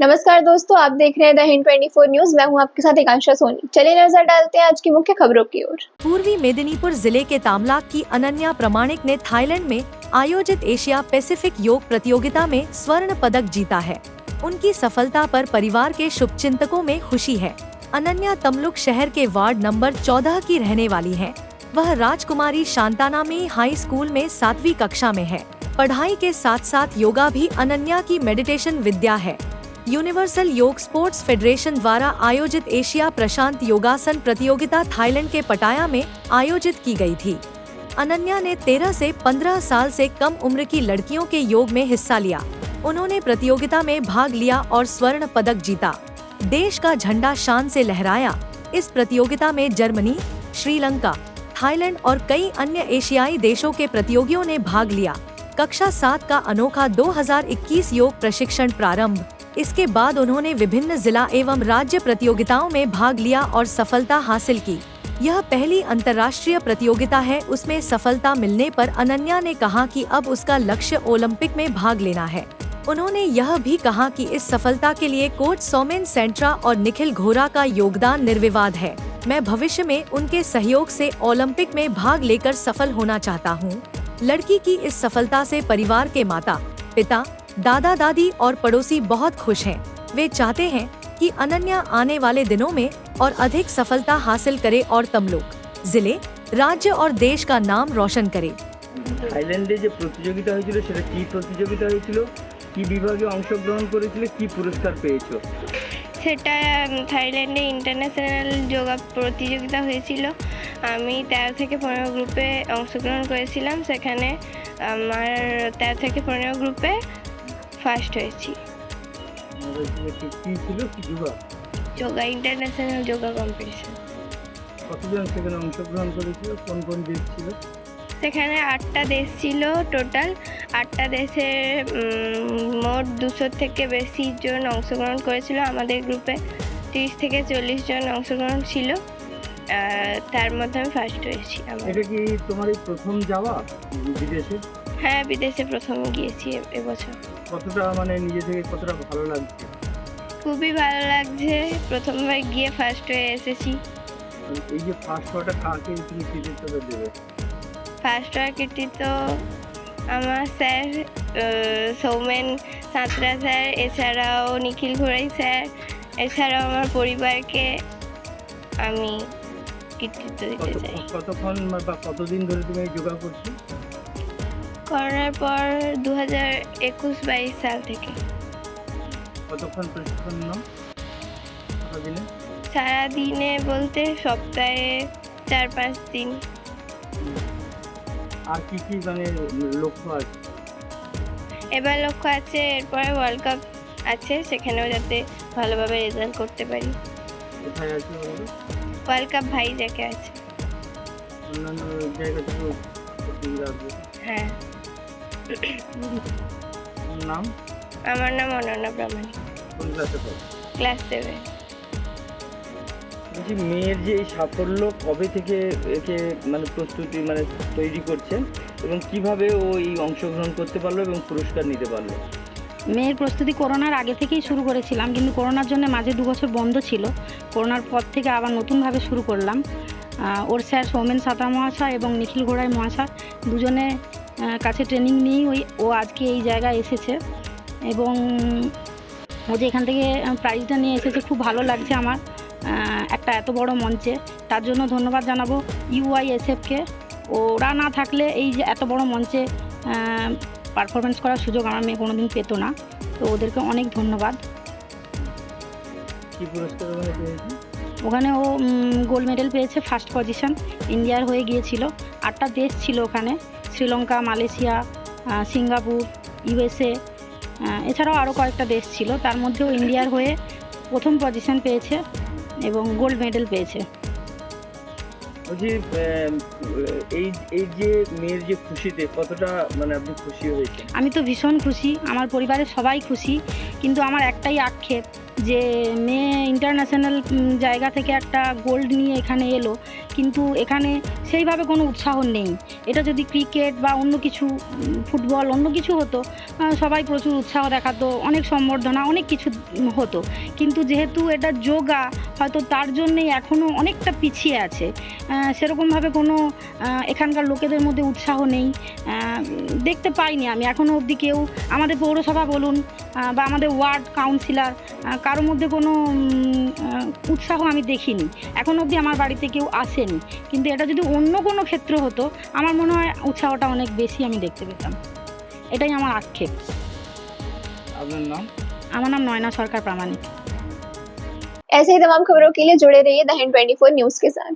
नमस्कार दोस्तों, आप देख रहे हैं द हिंद 24 न्यूज। मैं हूं आपके साथ एकांशा सोनी। चलिए नजर डालते हैं आज की मुख्य खबरों की ओर। पूर्वी मेदिनीपुर जिले के तामलाक की अनन्या प्रमाणिक ने थाईलैंड में आयोजित एशिया पैसिफिक योग प्रतियोगिता में स्वर्ण पदक जीता है। उनकी सफलता पर परिवार के शुभचिंतकों में खुशी है। अनन्या तमलुक शहर के वार्ड नंबर 14 की रहने वाली है। वह राजकुमारी शांतानामी हाई स्कूल में 7वीं कक्षा में है। पढ़ाई के साथ साथ योगा भी अनन्या की मेडिटेशन विद्या है। यूनिवर्सल योग स्पोर्ट्स फेडरेशन द्वारा आयोजित एशिया प्रशांत योगासन प्रतियोगिता थाईलैंड के पटाया में आयोजित की गई थी। अनन्या ने 13 से 15 साल से कम उम्र की लड़कियों के योग में हिस्सा लिया। उन्होंने प्रतियोगिता में भाग लिया और स्वर्ण पदक जीता। देश का झंडा शान से लहराया। इस प्रतियोगिता में जर्मनी, श्रीलंका, थाईलैंड और कई अन्य एशियाई देशों के प्रतियोगियों ने भाग लिया। कक्षा 7 का अनोखा 2021 योग प्रशिक्षण प्रारंभ। इसके बाद उन्होंने विभिन्न जिला एवं राज्य प्रतियोगिताओं में भाग लिया और सफलता हासिल की। यह पहली अंतर्राष्ट्रीय प्रतियोगिता है। उसमें सफलता मिलने पर अनन्या ने कहा कि अब उसका लक्ष्य ओलंपिक में भाग लेना है। उन्होंने यह भी कहा कि इस सफलता के लिए कोच सोमेन सेंट्रा और निखिल घोरा का योगदान निर्विवाद है। मैं भविष्य में उनके सहयोग से ओलंपिक में भाग लेकर सफल होना चाहता हूँ। लड़की की इस सफलता से परिवार के माता, पिता, दादा दादी और पड़ोसी बहुत खुश हैं। वे चाहते हैं कि अनन्या आने वाले दिनों में और अधिक सफलता हासिल करे और तमलुक जिले, राज्य और देश का नाम रोशन करे। থাইল্যান্ডে যে প্রতিযোগিতা হয়েছিল সেটা কি প্রতিযোগিতা হয়েছিল, কি বিভাগে অংশগ্রহণ করেছিল, কি পুরস্কার পেয়েছো? সেটা থাইল্যান্ডে ইন্টারন্যাশনাল যোগা প্রতিযোগিতা হয়েছিল। আমি 13 থেকে 15 গ্রুপে অংশগ্রহণ করেছিলাম। সেখানে আমার 13 থেকে 15 গ্রুপে ফার্স্ট হয়েছি। কি ছিল, কি বিভাগ? Yoga international yoga competition. কতজন সেখানে অংশগ্রহণ করেছিল, কোন কোন দেশ ছিল? সেখানে 8টা দেশ ছিল। টোটাল 8টা দেশের মোট 200 থেকে বেশি জন অংশগ্রহণ করেছিল। আমাদের গ্রুপে 30 থেকে 40 জন অংশগ্রহণ ছিল। তার মধ্যে আমি ফার্স্ট হয়েছি। এটা কি তোমার এই প্রথম যাওয়া বিদেশে? হ্যাঁ, বিদেশে প্রথম গিয়েছি এবছর। কতটা মানে নিজে থেকে কতটা ভালো লাগছে? খুবই ভালো লাগছে। প্রথমবার গিয়ে ফার্স্ট হয়ে এসেছি। এই যে ফার্স্ট হওয়াটা কাকে তুমি কৃতিত্ব দেবে? ফার্স্ট হওয়ার কৃতিত্ব আমার স্যার সৌমেন সাঁতরা স্যার, এছাড়াও নিখিল ঘোড়াই স্যার, এছাড়াও আমার পরিবারকে আমি কৃতিত্ব দিতে চাই। কতক্ষণ বা কতদিন ধরে তুমি যোগা করছো? করোনার পর 2021-22 সাল থেকে। কতক্ষণ প্রশিক্ষণ নাও সারাদিনে? সারাদিনে বলতে সপ্তাহে 4-5 দিন। আর কি কি মানে লক্ষ্য আছে? এবার লক্ষ্য আছে এরপরে ওয়ার্ল্ড কাপ আছে, সেখানেও যাতে ভালোভাবে রেজাল্ট করতে পারি। কোথায় আছে বলো? ওয়ার্ল্ড কাপ ভাইজ্যাকে আছে। অন্যান্য জায়গা থেকেও প্রতিযোগিতা আসবে? হ্যাঁ। নাম? আমার নাম অনন্যা প্রামাণিক। কোন ক্লাসে পড়ো? ক্লাস 7। বলছি, মেয়ের যে এই সাফল্য কবে থেকে একে মানে প্রস্তুতি মানে তৈরি করছেন এবং কিভাবে ও এই অংশগ্রহণ করতে পারলো এবং পুরস্কার নিতে পারলো? মেয়ের প্রস্তুতি করোনার আগে থেকেই শুরু করেছিলাম, কিন্তু করোনার জন্য মাঝে 2 বছর বন্ধ ছিল। করোনার পর থেকে আবার নতুনভাবে শুরু করলাম। ওর স্যার সৌমেন সাঁতরা মহাশয় এবং নিখিল ঘোড়াই মহাশয় দুজনে কাছে ট্রেনিং নিয়েই ও আজকে এই জায়গায় এসেছে এবং ও যে এখান থেকে প্রাইজটা নিয়ে এসেছে, খুব ভালো লাগছে আমার একটা এত বড় মঞ্চে। তার জন্য ধন্যবাদ জানাবো UISFকে। ওরা না থাকলে এই যে এত বড় মঞ্চে পারফরমেন্স করার সুযোগ আমার মেয়ে কোনোদিন পেতো না। তো ওদেরকে অনেক ধন্যবাদ। কি পুরস্কার পেয়েছে? ওখানে ও গোল্ড মেডেল পেয়েছে, ফার্স্ট পজিশন। ইন্ডিয়ার হয়ে গিয়েছিল। 8টা দেশ ছিল ওখানে, শ্রীলঙ্কা, মালয়েশিয়া, সিঙ্গাপুর, USA, এছাড়াও আরও কয়েকটা দেশ ছিল। তার মধ্যেও ইন্ডিয়ার হয়ে প্রথম পজিশন পেয়েছে এবং গোল্ড মেডেল পেয়েছে। বলছি, এই যে মেয়ের যে খুশিতে কতটা মানে আপনি খুশি হয়েছেন? আমি তো ভীষণ খুশি, আমার পরিবারের সবাই খুশি, কিন্তু আমার একটাই আক্ষেপ যে মেয়ে ইন্টারন্যাশনাল জায়গা থেকে একটা গোল্ড নিয়ে এখানে এলো, কিন্তু এখানে সেইভাবে কোনো উৎসাহ নেই। এটা যদি ক্রিকেট বা অন্য কিছু ফুটবল অন্য কিছু হতো, সবাই প্রচুর উৎসাহ দেখাতো, অনেক সম্বর্ধনা অনেক কিছু হতো। কিন্তু যেহেতু এটা যোগা, হয়তো তার জন্যেই এখনও অনেকটা পিছিয়ে আছে। সেরকমভাবে কোনো এখানকার লোকেদের মধ্যে উৎসাহ নেই, দেখতে পাইনি আমি এখনও অবধি কেউ, আমাদের পৌরসভা বলুন বা আমাদের ওয়ার্ড কাউন্সিলর, কারোর মধ্যে কোনো উৎসাহ আমি দেখিনি। এখন অবধি আমার বাড়িতে কেউ আসেনি, কিন্তু এটা যদি অন্য কোনো ক্ষেত্র হতো আমার মনে হয় উৎসাহটা অনেক বেশি আমি দেখতে পেতাম। এটাই আমার আক্ষেপ। আপনার নাম? আমার নাম নয়না সরকার প্রামাণিক। ऐसे ही तमाम खबरों के लिए जुड़े रहिए द हिंद 24 न्यूज के साथ।